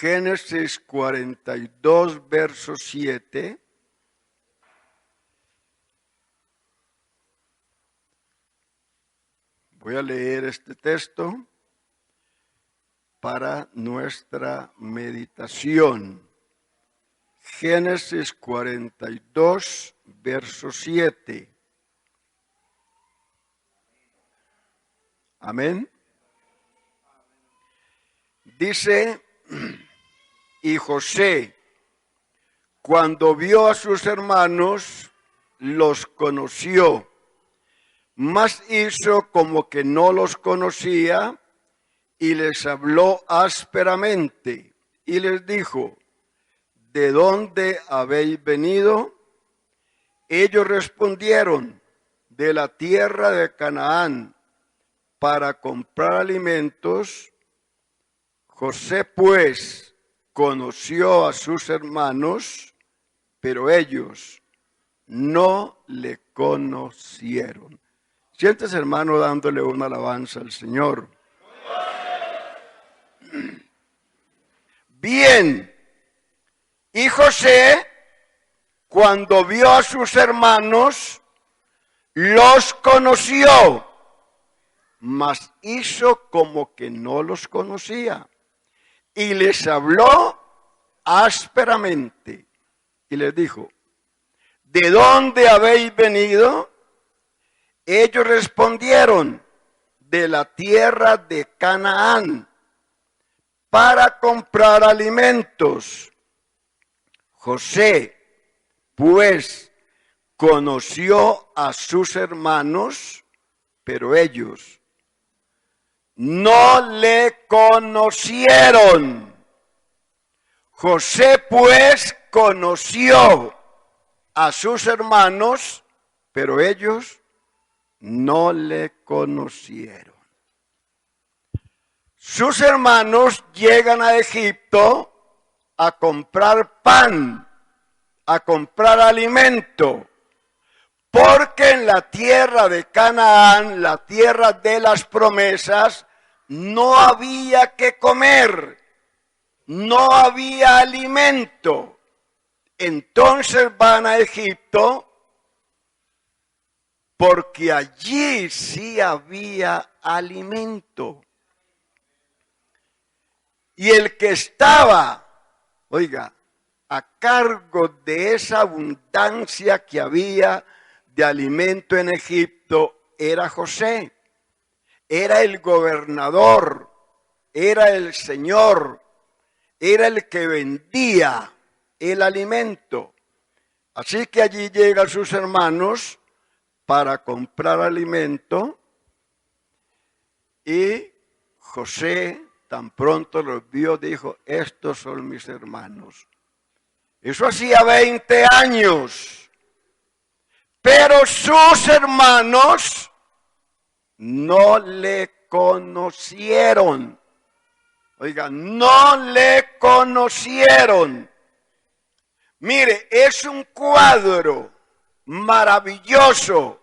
Génesis 42, verso 7. Voy a leer este texto para nuestra meditación. Génesis 42, verso 7. Amén. Dice, y José, cuando vio a sus hermanos, los conoció, mas hizo como que no los conocía y les habló ásperamente y les dijo, ¿de dónde habéis venido? Ellos respondieron, de la tierra de Canaán, para comprar alimentos. José pues conoció a sus hermanos, pero ellos no le conocieron. Siéntese, hermano, dándole una alabanza al Señor. Bien, y José, cuando vio a sus hermanos, los conoció, mas hizo como que no los conocía. Y les habló ásperamente y les dijo, ¿de dónde habéis venido? Ellos respondieron, de la tierra de Canaán, para comprar alimentos. José, pues, conoció a sus hermanos, pero ellos no le conocieron. José, pues, conoció a sus hermanos, pero ellos no le conocieron. Sus hermanos llegan a Egipto a comprar pan, a comprar alimento, porque en la tierra de Canaán, la tierra de las promesas, no había que comer, no había alimento. Entonces van a Egipto porque allí sí había alimento. Y el que estaba, oiga, a cargo de esa abundancia que había de alimento en Egipto era José. Era el gobernador, era el señor, era el que vendía el alimento. Así que allí llegan sus hermanos para comprar alimento y José, tan pronto los vio, dijo, estos son mis hermanos. Eso hacía 20 años, pero sus hermanos no le conocieron. Oiga, no le conocieron. Mire, es un cuadro maravilloso,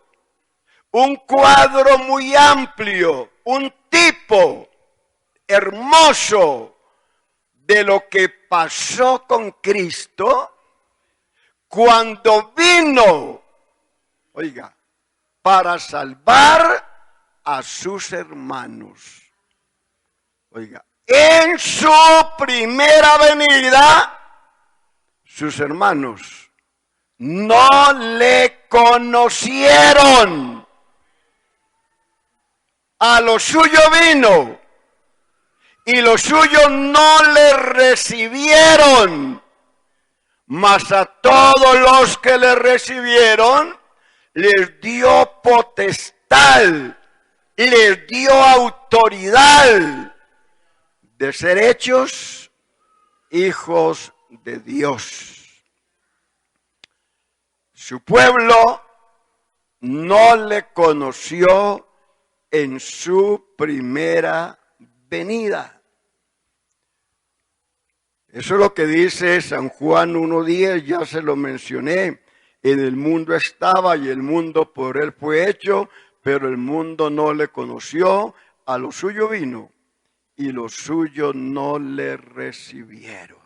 un cuadro muy amplio, un tipo hermoso de lo que pasó con Cristo cuando vino, oiga, para salvar a sus hermanos. Oiga, en su primera venida, sus hermanos no le conocieron. A lo suyo vino y los suyos no le recibieron, mas a todos los que le recibieron les dio potestad, les dio autoridad de ser hechos hijos de Dios. Su pueblo no le conoció en su primera venida. Eso es lo que dice San Juan 1:10, ya se lo mencioné. En el mundo estaba y el mundo por él fue hecho, pero el mundo no le conoció, a lo suyo vino y los suyos no le recibieron.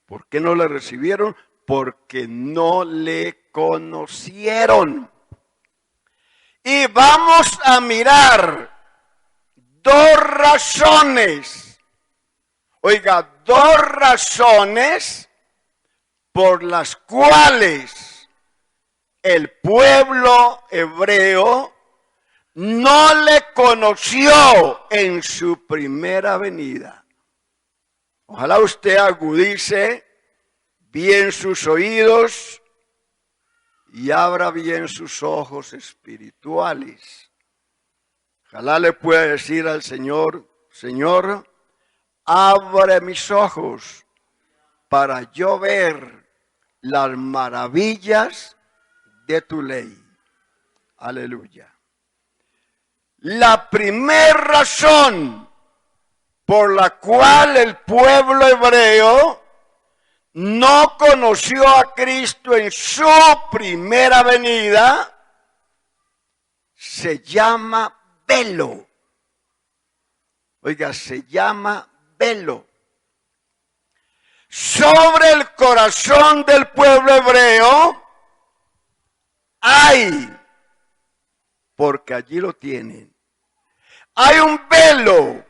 ¿Por qué no le recibieron? Porque no le conocieron. Y vamos a mirar dos razones. Oiga, dos razones por las cuales el pueblo hebreo no le conoció en su primera venida. Ojalá usted agudice bien sus oídos y abra bien sus ojos espirituales. Ojalá le pueda decir al Señor, Señor, abre mis ojos para yo ver las maravillas de tu ley. Aleluya. La primera razón por la cual el pueblo hebreo no conoció a Cristo en su primera venida se llama velo. Oiga, se llama velo. Sobre el corazón del pueblo hebreo hay, porque allí lo tienen, hay un velo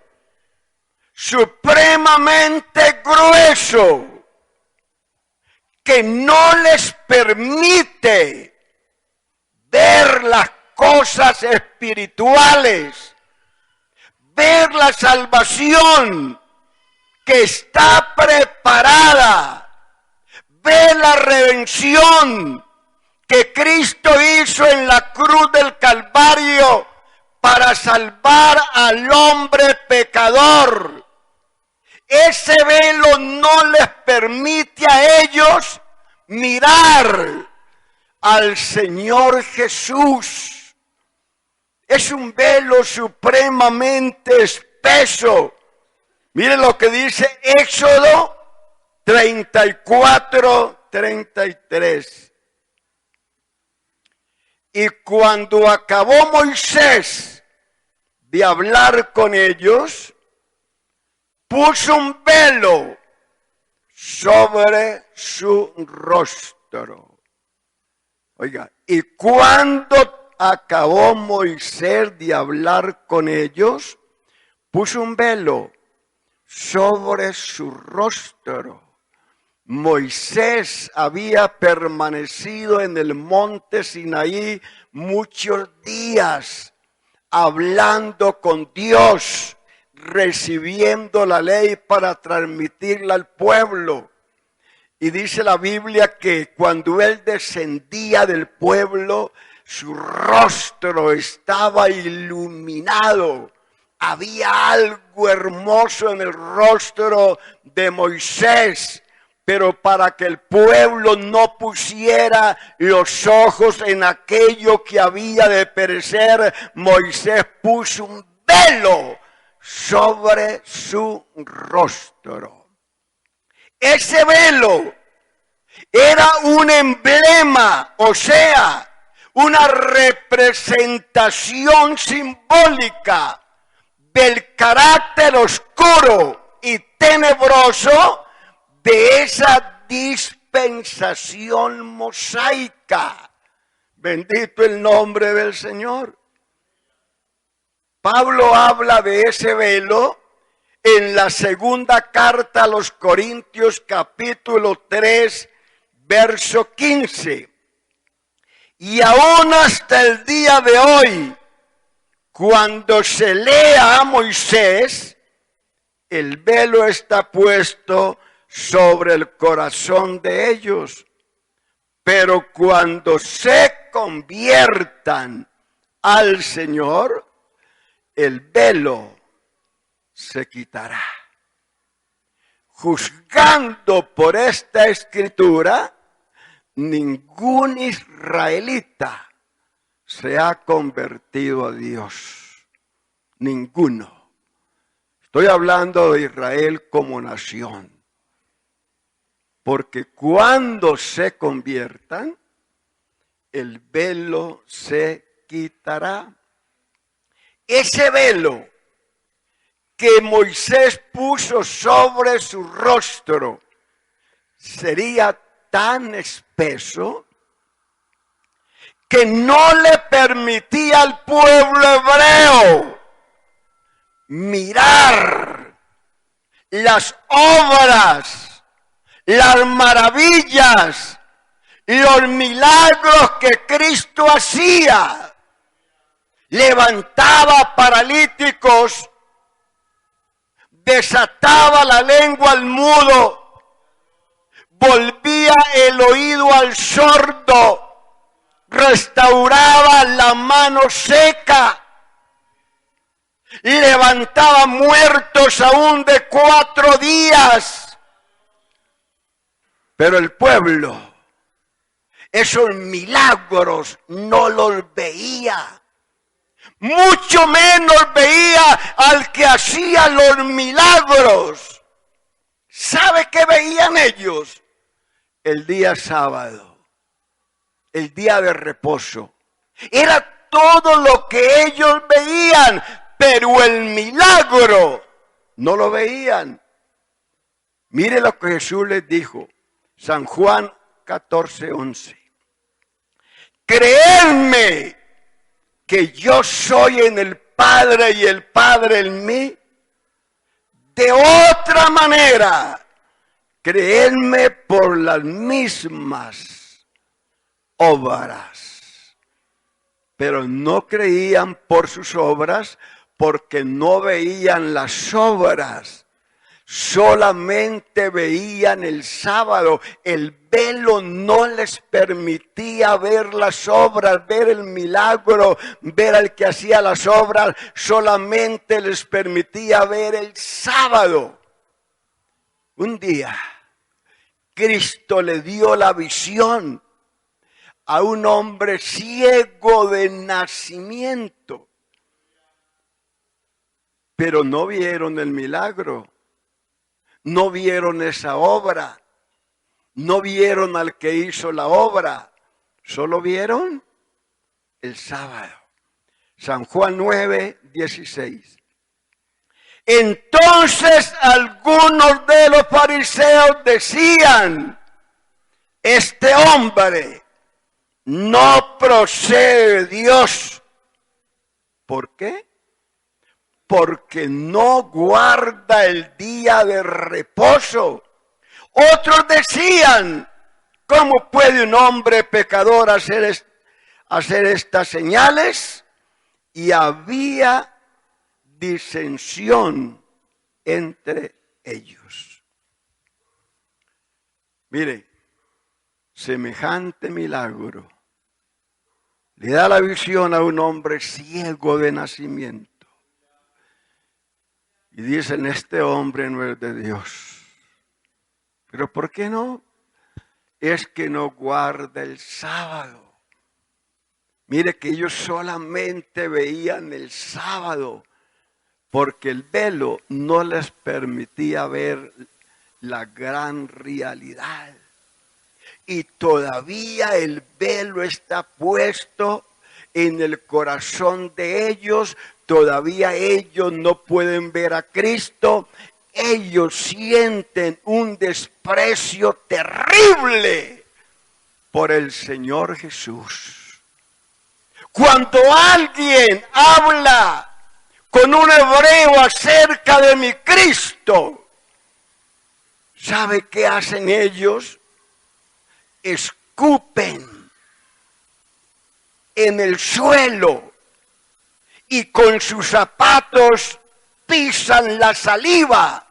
supremamente grueso que no les permite ver las cosas espirituales, ver la salvación que está preparada, ver la redención que Cristo hizo en la cruz del Calvario para salvar al hombre pecador. Ese velo no les permite a ellos mirar al Señor Jesús. Es un velo supremamente espeso. Miren lo que dice Éxodo 34:33. Y cuando acabó Moisés de hablar con ellos, puso un velo sobre su rostro. Oiga, y cuando acabó Moisés de hablar con ellos, puso un velo sobre su rostro. Moisés había permanecido en el monte Sinaí muchos días, hablando con Dios, recibiendo la ley para transmitirla al pueblo. Y dice la Biblia que cuando él descendía del pueblo, su rostro estaba iluminado. Había algo hermoso en el rostro de Moisés. Pero para que el pueblo no pusiera los ojos en aquello que había de perecer, Moisés puso un velo sobre su rostro. Ese velo era un emblema, o sea, una representación simbólica del carácter oscuro y tenebroso de esa dispensación mosaica. Bendito el nombre del Señor. Pablo habla de ese velo en la segunda carta a los Corintios, capítulo 3, verso 15. Y aún hasta el día de hoy, cuando se lea a Moisés, el velo está puesto sobre el corazón de ellos. Pero cuando se conviertan al Señor, el velo se quitará. Juzgando por esta escritura, ningún israelita se ha convertido a Dios. Ninguno. Estoy hablando de Israel como nación. Porque cuando se conviertan, el velo se quitará. Ese velo que Moisés puso sobre su rostro sería tan espeso que no le permitía al pueblo hebreo mirar las obras, las maravillas, los milagros que Cristo hacía. Levantaba paralíticos, desataba la lengua al mudo, volvía el oído al sordo, restauraba la mano seca, levantaba muertos aún de 4 días. Pero el pueblo, esos milagros no los veía. Mucho menos veía al que hacía los milagros. ¿Sabe qué veían ellos? El día sábado, el día de reposo. Era todo lo que ellos veían, pero el milagro no lo veían. Mire lo que Jesús les dijo, San Juan 14:11. Creedme que yo soy en el Padre y el Padre en mí. De otra manera, creedme por las mismas obras. Pero no creían por sus obras porque no veían las obras. Solamente veían el sábado. El velo no les permitía ver las obras, ver el milagro, ver al que hacía las obras. Solamente les permitía ver el sábado. Un día, Cristo le dio la visión a un hombre ciego de nacimiento. Pero no vieron el milagro. No vieron esa obra, no vieron al que hizo la obra, solo vieron el sábado. San Juan 9:16. Entonces algunos de los fariseos decían, este hombre no procede de Dios. ¿Por qué? Porque no guarda el día de reposo. Otros decían, ¿cómo puede un hombre pecador hacer estas señales? Y había disensión entre ellos. Mire, semejante milagro le da la visión a un hombre ciego de nacimiento. Y dicen, este hombre no es de Dios. ¿Pero por qué no? Es que no guarda el sábado. Mire que ellos solamente veían el sábado, porque el velo no les permitía ver la gran realidad. Y todavía el velo está puesto en el corazón de ellos. Todavía ellos no pueden ver a Cristo. Ellos sienten un desprecio terrible por el Señor Jesús. Cuando alguien habla con un hebreo acerca de mi Cristo, ¿sabe qué hacen ellos? Escupen en el suelo y con sus zapatos pisan la saliva,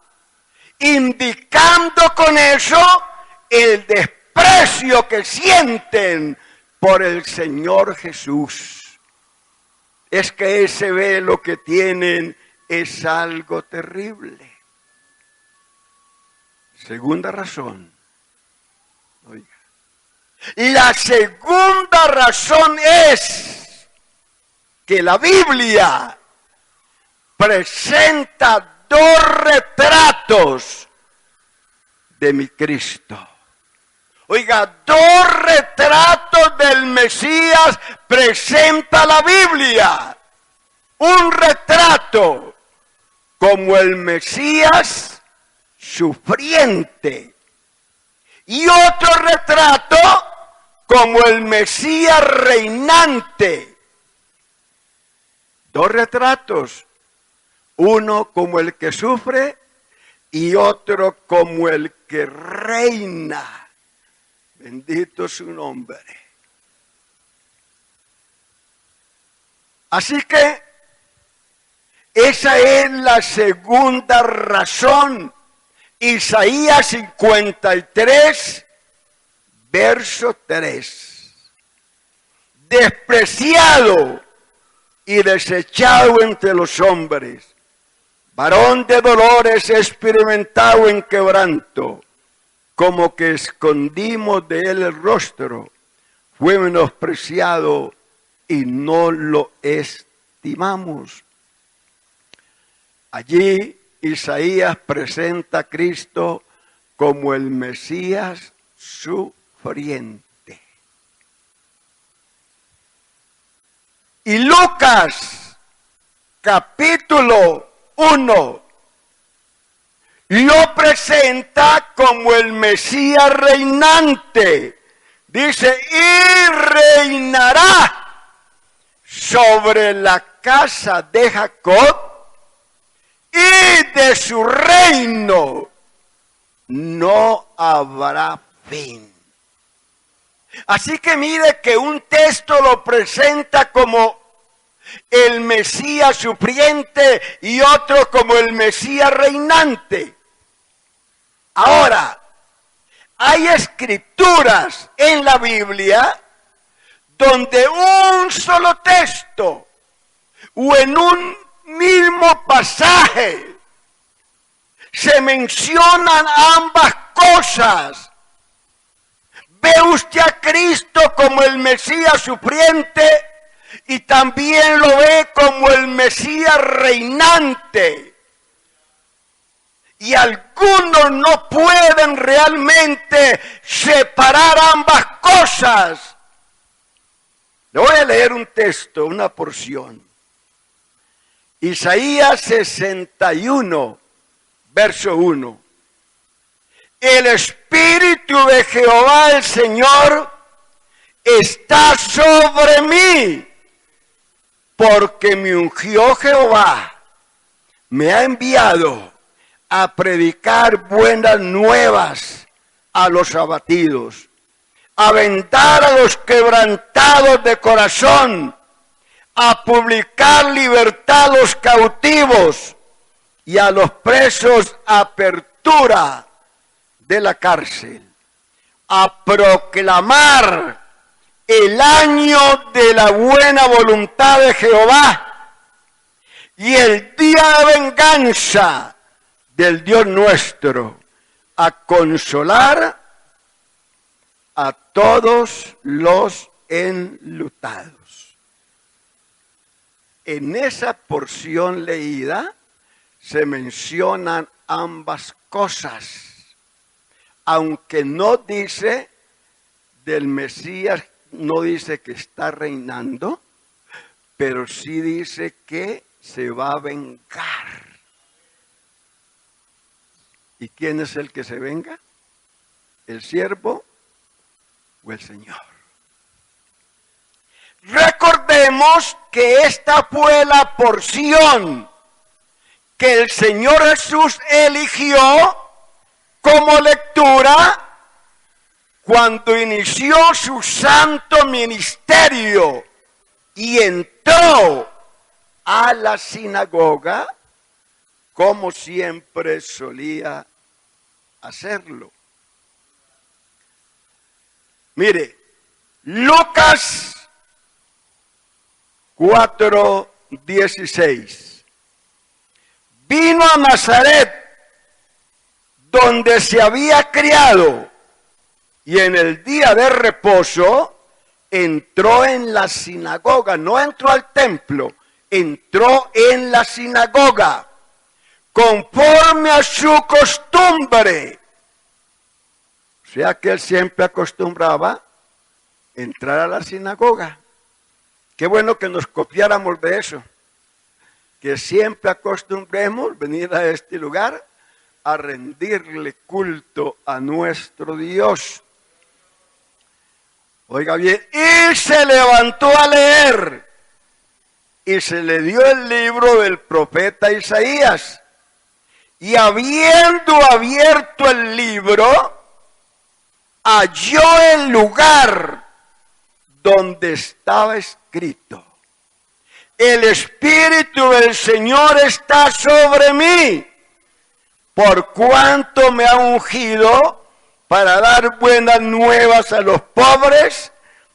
indicando con eso el desprecio que sienten por el Señor Jesús. Es que ese velo que tienen es algo terrible. Segunda razón. Oiga. La segunda razón es que la Biblia presenta 2 retratos de mi Cristo. Oiga, 2 retratos del Mesías presenta la Biblia. Un retrato como el Mesías sufriente. Y otro retrato como el Mesías reinante. Dos retratos, uno como el que sufre y otro como el que reina. Bendito su nombre. Así que esa es la segunda razón. Isaías 53, verso 3. Despreciado y desechado entre los hombres, varón de dolores, experimentado en quebranto, como que escondimos de él el rostro, fue menospreciado y no lo estimamos. Allí Isaías presenta a Cristo como el Mesías sufriente. Y Lucas, capítulo 1, lo presenta como el Mesías reinante. Dice, y reinará sobre la casa de Jacob, y de su reino no habrá fin. Así que mire que un texto lo presenta como el Mesías sufriente y otro como el Mesías reinante. Ahora, hay escrituras en la Biblia donde un solo texto o en un mismo pasaje se mencionan ambas cosas. Ve usted a Cristo como el Mesías sufriente y también lo ve como el Mesías reinante. Y algunos no pueden realmente separar ambas cosas. Le voy a leer un texto, una porción. Isaías 61, verso 1. El Espíritu de Jehová el Señor está sobre mí, porque me ungió Jehová, me ha enviado a predicar buenas nuevas a los abatidos, a vendar a los quebrantados de corazón, a publicar libertad a los cautivos y a los presos apertura de la cárcel, a proclamar el año de la buena voluntad de Jehová y el día de venganza del Dios nuestro, a consolar a todos los enlutados. En esa porción leída se mencionan ambas cosas, aunque no dice del Mesías, no dice que está reinando, pero sí dice que se va a vengar. ¿Y quién es el que se venga? ¿El siervo o el Señor? Recordemos que esta fue la porción que el Señor Jesús eligió como lectura cuando inició su santo ministerio y entró a la sinagoga como siempre solía hacerlo. Mire, Lucas 4:16. Vino a Nazaret, donde se había criado, y en el día de reposo entró en la sinagoga, no entró al templo, entró en la sinagoga, conforme a su costumbre. O sea que él siempre acostumbraba entrar a la sinagoga. Qué bueno que nos copiáramos de eso. que siempre acostumbremos venir a este lugar a rendirle culto a nuestro Dios. Oiga bien, y se levantó a leer y se le dio el libro del profeta Isaías. Y habiendo abierto el libro, halló el lugar donde estaba escrito: el Espíritu del Señor está sobre mí, por cuanto me ha ungido para dar buenas nuevas a los pobres,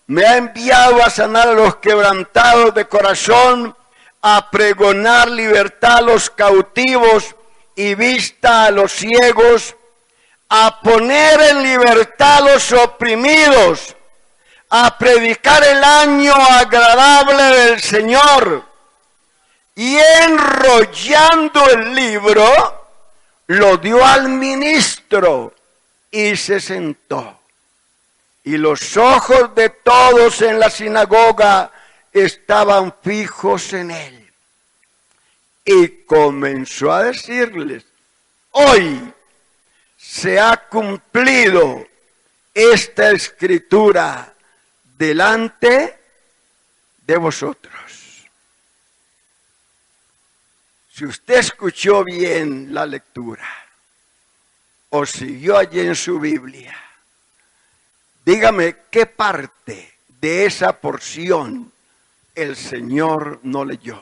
me ha enviado a sanar a los quebrantados de corazón, a pregonar libertad a los cautivos y vista a los ciegos, a poner en libertad a los oprimidos, a predicar el año agradable del Señor. Y enrollando el libro, lo dio al ministro y se sentó. Y los ojos de todos en la sinagoga estaban fijos en él. Y comenzó a decirles: hoy se ha cumplido esta escritura delante de vosotros. Si usted escuchó bien la lectura o siguió allí en su Biblia, dígame qué parte de esa porción el Señor no leyó.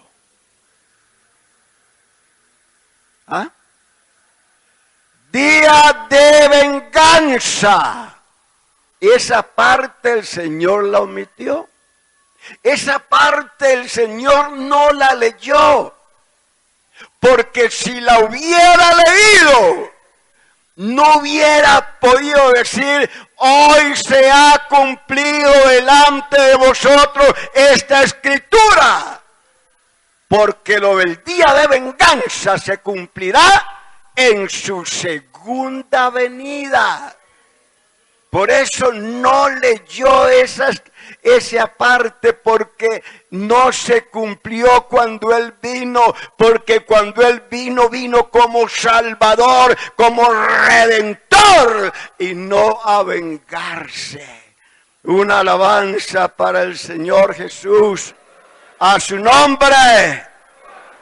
¿Ah? Día de venganza. Esa parte el Señor la omitió. Esa parte el Señor no la leyó. Porque si la hubiera leído, no hubiera podido decir: hoy se ha cumplido delante de vosotros esta escritura. Porque lo del día de venganza se cumplirá en su segunda venida. Por eso no leyó esa parte, porque no se cumplió cuando Él vino, porque cuando Él vino, vino como Salvador, como Redentor, y no a vengarse. Una alabanza para el Señor Jesús. A su nombre,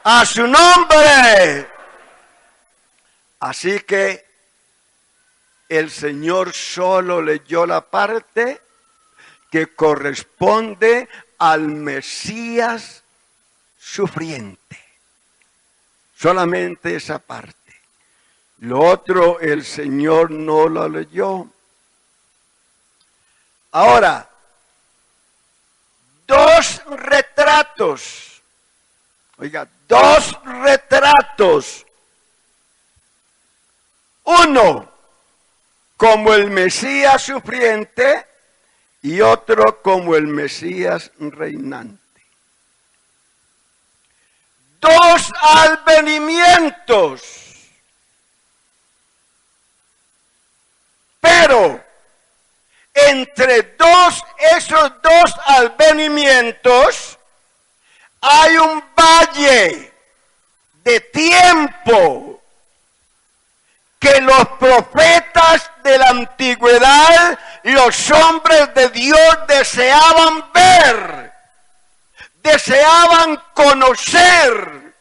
a su nombre. Así que el Señor solo leyó la parte que corresponde al Mesías sufriente. Solamente esa parte. Lo otro el Señor no lo leyó. Ahora, dos retratos. Oiga, dos retratos. Uno como el Mesías sufriente y otro como el Mesías reinante. Dos advenimientos. Pero entre esos dos advenimientos hay un valle de tiempo que los profetas de la antigüedad, los hombres de Dios deseaban ver, deseaban conocer.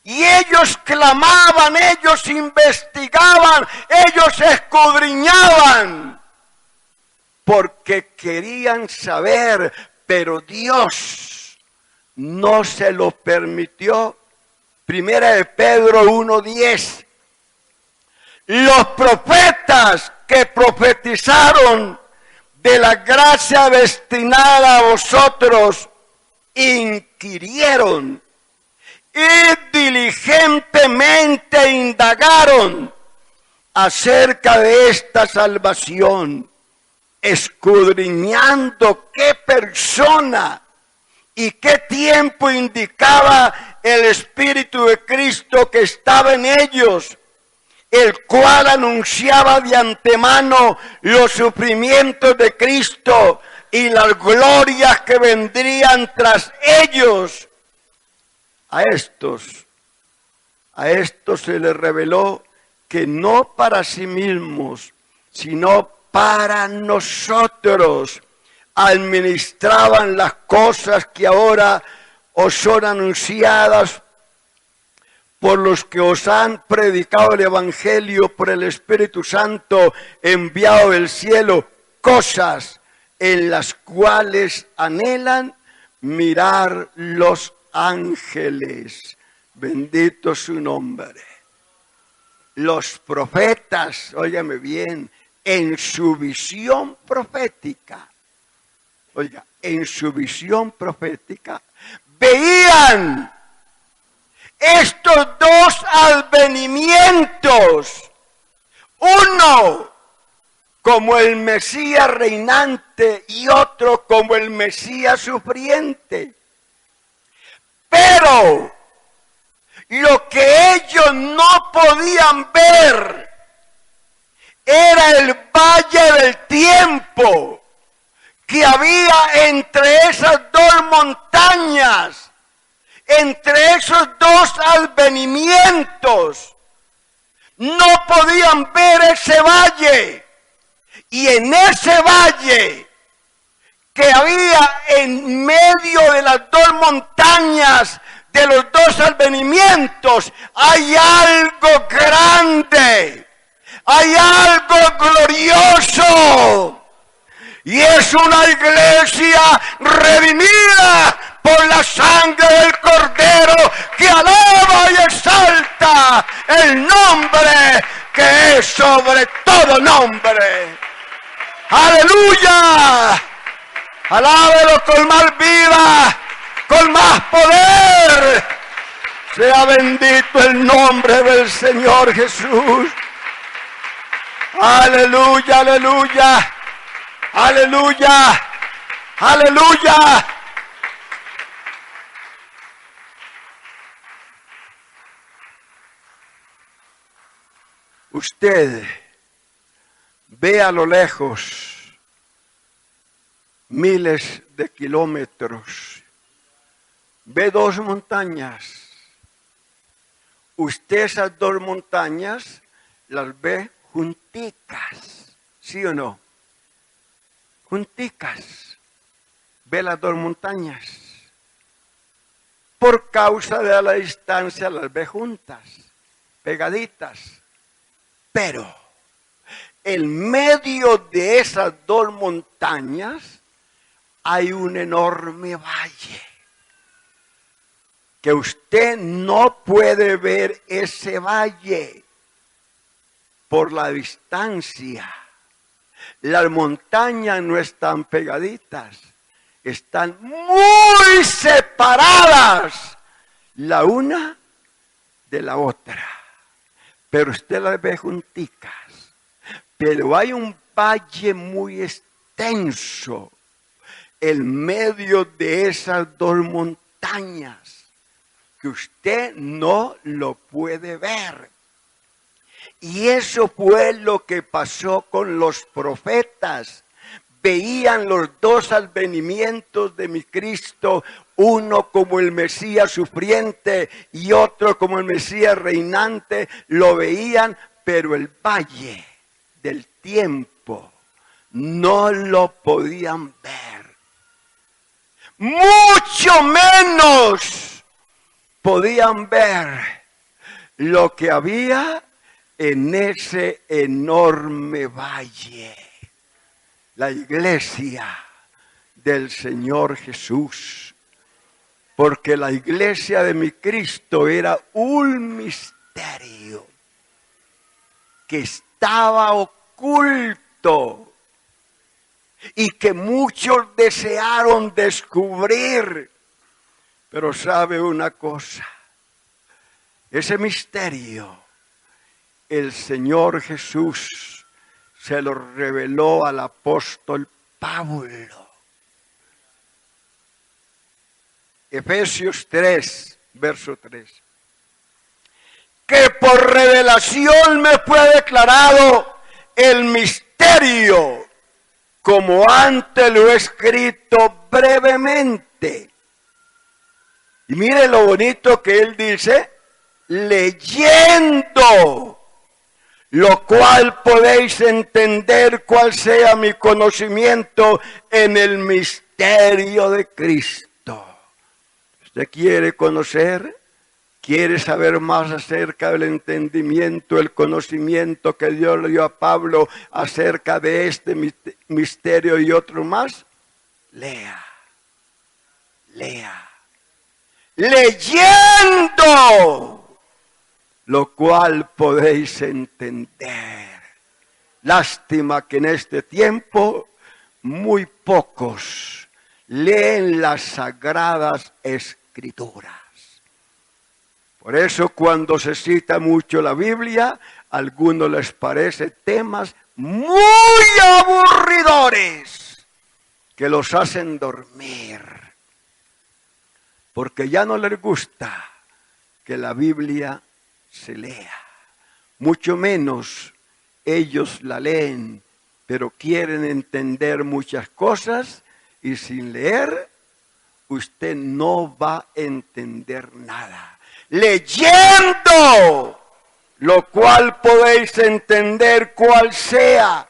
Y ellos clamaban, ellos investigaban, ellos escudriñaban, porque querían saber, pero Dios no se lo permitió. Primera de Pedro 1:10. Los profetas que profetizaron de la gracia destinada a vosotros inquirieron y diligentemente indagaron acerca de esta salvación, escudriñando qué persona y qué tiempo indicaba el Espíritu de Cristo que estaba en ellos, el cual anunciaba de antemano los sufrimientos de Cristo y las glorias que vendrían tras ellos. A estos se les reveló que no para sí mismos, sino para nosotros administraban las cosas que ahora os son anunciadas por los que os han predicado el Evangelio por el Espíritu Santo enviado del cielo, cosas en las cuales anhelan mirar los ángeles. Bendito su nombre. Los profetas, óigame bien, en su visión profética, en su visión profética, veían estos dos advenimientos, uno como el Mesías reinante y otro como el Mesías sufriente. Pero lo que ellos no podían ver era el valle del tiempo que había entre esas dos montañas, entre esos dos advenimientos. No podían ver ese valle. Y en ese valle que había en medio de las dos montañas, de los dos advenimientos, hay algo grande, hay algo glorioso, y es una iglesia redimida por la sangre del Cordero, que alaba y exalta el nombre que es sobre todo nombre. ¡Aleluya! Alábelo con más vida, con más poder. Sea bendito el nombre del Señor Jesús. Aleluya, aleluya, aleluya, aleluya. Usted ve a lo lejos miles de kilómetros, ve dos montañas. Usted esas dos montañas las ve junticas, ¿sí o no? Junticas. Ve las dos montañas. Por causa de la distancia las ve juntas, pegaditas. Pero en medio de esas dos montañas hay un enorme valle, que usted no puede ver ese valle por la distancia. Las montañas no están pegaditas, están muy separadas la una de la otra, pero usted las ve junticas. Pero hay un valle muy extenso en medio de esas dos montañas que usted no lo puede ver. Y eso fue lo que pasó con los profetas. Veían los dos advenimientos de mi Cristo, uno como el Mesías sufriente y otro como el Mesías reinante. Lo veían, pero el valle del tiempo no lo podían ver. Mucho menos podían ver lo que había en ese enorme valle. La iglesia del Señor Jesús. Porque la iglesia de mi Cristo era un misterio que estaba oculto y que muchos desearon descubrir. Pero sabe una cosa, ese misterio el Señor Jesús se lo reveló al apóstol Pablo. Efesios 3, verso 3. Que por revelación me fue declarado el misterio, como antes lo he escrito brevemente. Y mire lo bonito que él dice, leyendo, lo cual podéis entender cuál sea mi conocimiento en el misterio de Cristo. ¿Usted quiere conocer? ¿Quiere saber más acerca del entendimiento, el conocimiento que Dios le dio a Pablo acerca de este misterio y otro más? Lea. Leyendo, lo cual podéis entender. Lástima que en este tiempo muy pocos leen las sagradas escrituras. Por eso cuando se cita mucho la Biblia, a algunos les parece temas muy aburridores que los hacen dormir. Porque ya no les gusta que la Biblia se lea. Mucho menos ellos la leen, pero quieren entender muchas cosas y sin leer usted no va a entender nada. Leyendo, lo cual podéis entender cuál sea,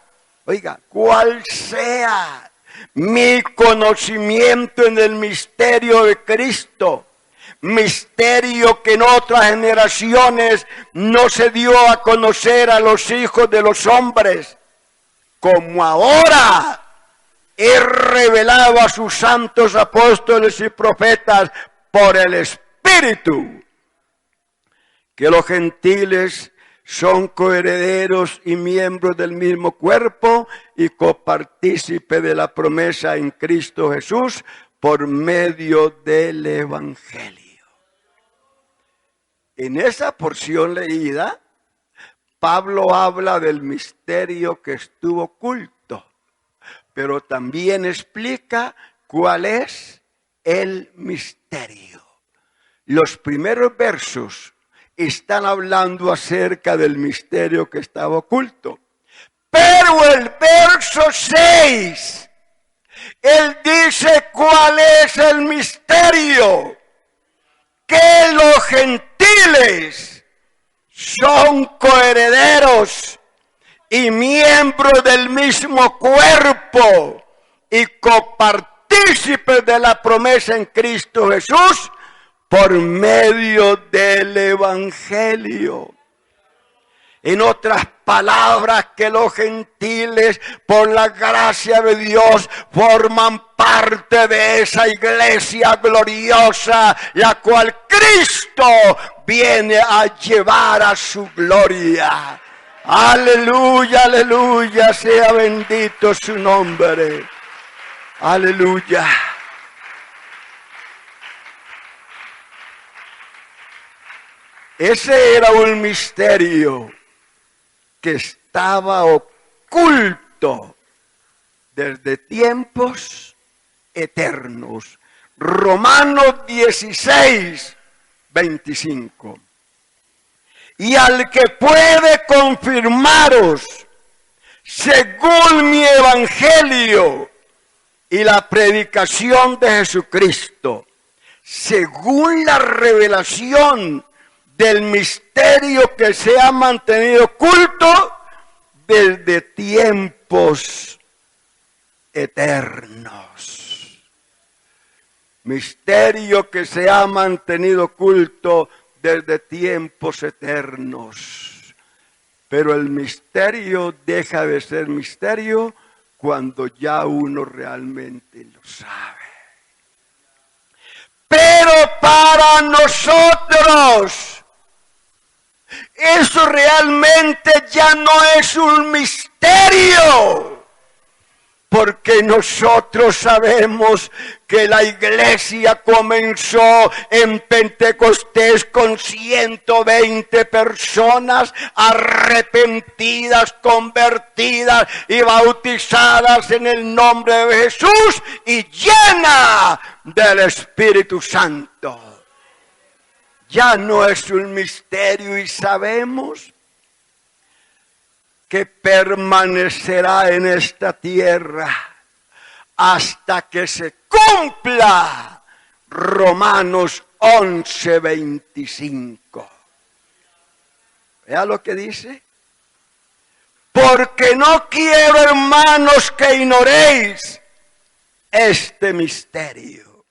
cuál sea mi conocimiento en el misterio de Cristo, misterio que en otras generaciones no se dio a conocer a los hijos de los hombres, como ahora he revelado a sus santos apóstoles y profetas por el Espíritu, que los gentiles son coherederos y miembros del mismo cuerpo y copartícipe de la promesa en Cristo Jesús por medio del Evangelio. En esa porción leída, Pablo habla del misterio que estuvo oculto, pero también explica cuál es el misterio. Los primeros versos están hablando acerca del misterio que estaba oculto. Pero el verso 6, él dice cuál es el misterio. Que los gentiles son coherederos y miembros del mismo cuerpo y copartícipes de la promesa en Cristo Jesús, por medio del Evangelio. En otras palabras, que los gentiles, por la gracia de Dios, forman parte de esa iglesia gloriosa, la cual Cristo viene a llevar a su gloria. Aleluya, aleluya, sea bendito su nombre. Aleluya. Ese era un misterio que estaba oculto desde tiempos eternos. Romanos 16, 25. Y al que puede confirmaros, según mi evangelio y la predicación de Jesucristo, según la revelación del misterio que se ha mantenido oculto desde tiempos eternos. Misterio que se ha mantenido oculto desde tiempos eternos. Pero el misterio deja de ser misterio cuando ya uno realmente lo sabe. Pero para nosotros, eso realmente ya no es un misterio, porque nosotros sabemos que la iglesia comenzó en Pentecostés con 120 personas arrepentidas, convertidas y bautizadas en el nombre de Jesús y llenas del Espíritu Santo. Ya no es un misterio y sabemos que permanecerá en esta tierra hasta que se cumpla Romanos 11:25. Vea lo que dice. Porque no quiero, hermanos, que ignoréis este misterio,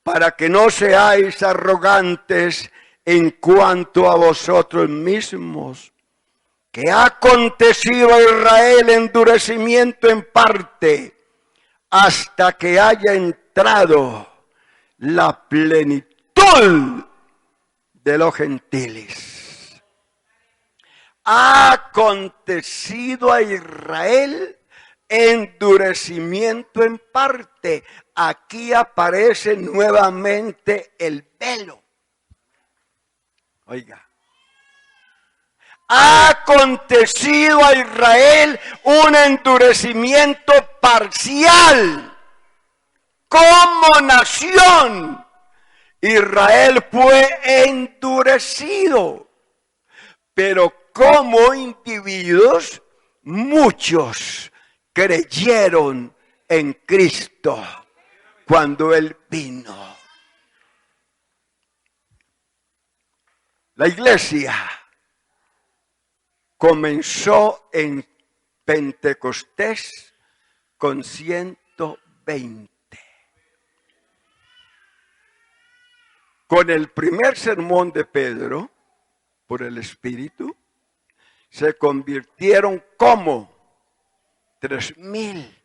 para que no seáis arrogantes en cuanto a vosotros mismos, que ha acontecido a Israel endurecimiento en parte, hasta que haya entrado la plenitud de los gentiles. Ha acontecido a Israel endurecimiento en parte. Aquí aparece nuevamente el velo. Oiga. Ha acontecido a Israel un endurecimiento parcial. Como nación, Israel fue endurecido. Pero como individuos, muchos creyeron en Cristo cuando Él vino. La iglesia comenzó en Pentecostés con 120. Con el primer sermón de Pedro, por el Espíritu, se convirtieron como 3,000.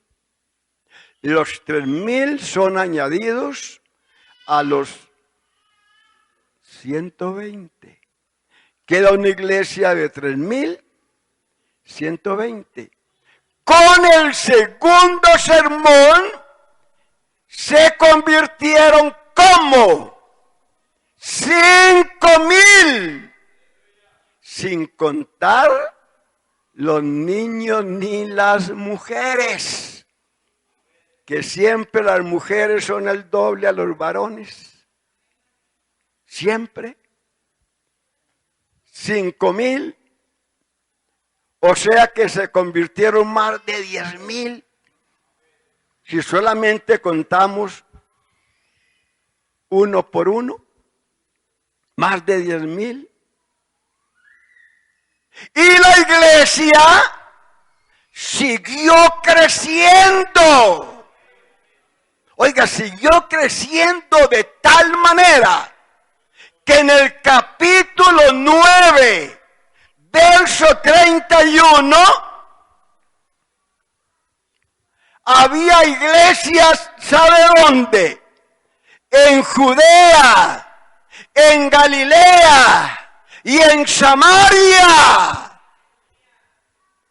Los 3,000 son añadidos a los 120. Queda una iglesia de 3,120. Con el segundo sermón se convirtieron como 5,000. Sin contar los niños ni las mujeres, que siempre las mujeres son el doble a los varones. Siempre. 5,000. O sea que se convirtieron más de 10,000. Si solamente contamos uno por uno, más de 10,000. Y la iglesia siguió creciendo. Oiga, siguió creciendo de tal manera que en el capítulo 9, verso 31, había iglesias, ¿sabe dónde? En Judea, en Galilea y en Samaria.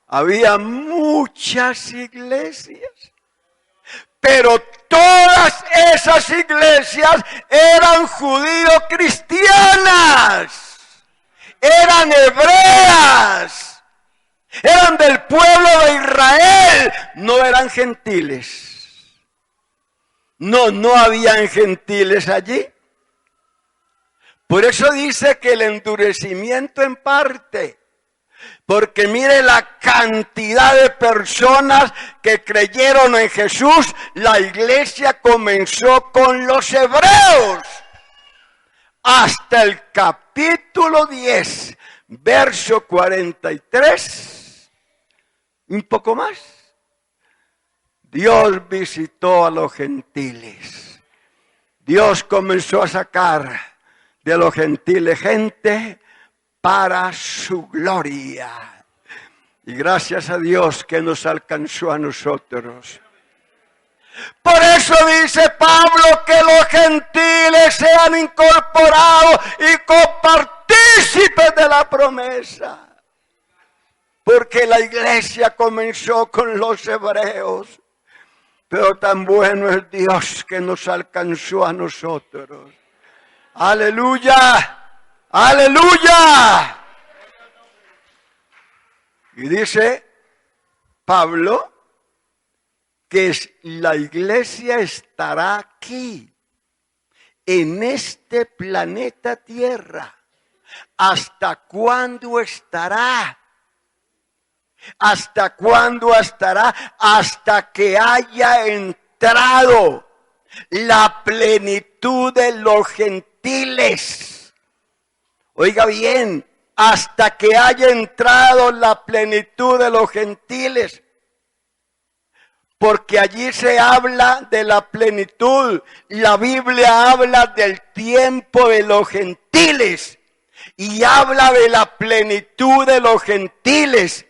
Había muchas iglesias, pero todas esas iglesias eran judío-cristianas, eran hebreas, eran del pueblo de Israel, no eran gentiles. No habían gentiles allí. Por eso dice que el endurecimiento en parte, porque mire la cantidad de personas que creyeron en Jesús. La iglesia comenzó con los hebreos hasta el capítulo 10, verso 43, un poco más. Dios visitó a los gentiles. Dios comenzó a sacar de los gentiles gente para su gloria. Y gracias a Dios que nos alcanzó a nosotros. Por eso dice Pablo que los gentiles sean incorporados y copartícipes de la promesa. Porque la iglesia comenzó con los hebreos. Pero tan bueno es Dios que nos alcanzó a nosotros. ¡Aleluya! ¡Aleluya! Y dice Pablo que la iglesia estará aquí, en este planeta Tierra. ¿Hasta cuándo estará? ¿Hasta cuándo estará? Hasta que haya entrado la plenitud de los gentiles gentiles. Oiga bien, hasta que haya entrado la plenitud de los gentiles. Porque allí se habla de la plenitud. La Biblia habla del tiempo de los gentiles. Y habla de la plenitud de los gentiles.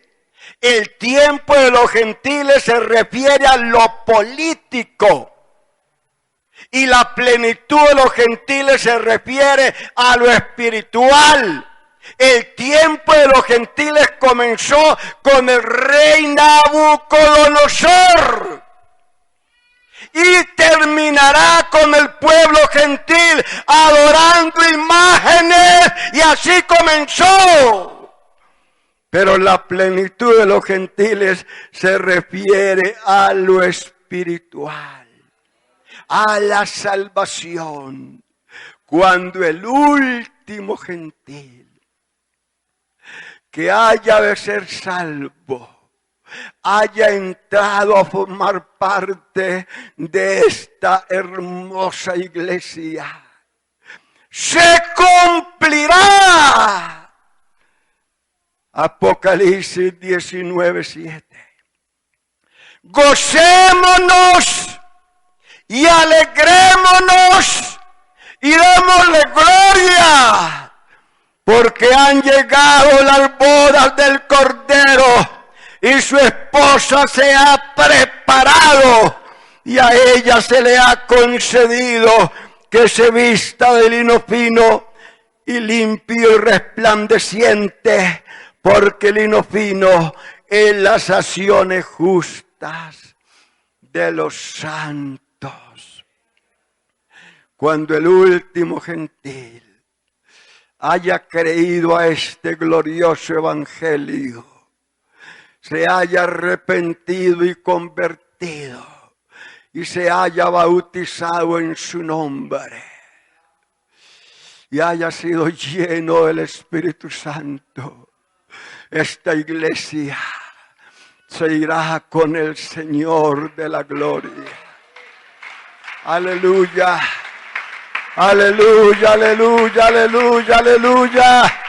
El tiempo de los gentiles se refiere a lo político. Y la plenitud de los gentiles se refiere a lo espiritual. El tiempo de los gentiles comenzó con el rey Nabucodonosor. Y terminará con el pueblo gentil adorando imágenes. Y así comenzó. Pero la plenitud de los gentiles se refiere a lo espiritual, a la salvación. Cuando el último gentil que haya de ser salvo haya entrado a formar parte de esta hermosa iglesia, se cumplirá Apocalipsis 19:7. Gocémonos y alegrémonos y démosle gloria, porque han llegado las bodas del Cordero y su esposa se ha preparado y a ella se le ha concedido que se vista de lino fino y limpio y resplandeciente, porque el lino fino es las acciones justas de los santos. Cuando el último gentil haya creído a este glorioso evangelio, se haya arrepentido y convertido y se haya bautizado en su nombre y haya sido lleno del Espíritu Santo, esta iglesia se irá con el Señor de la gloria. Aleluya, aleluya, aleluya, aleluya, aleluya.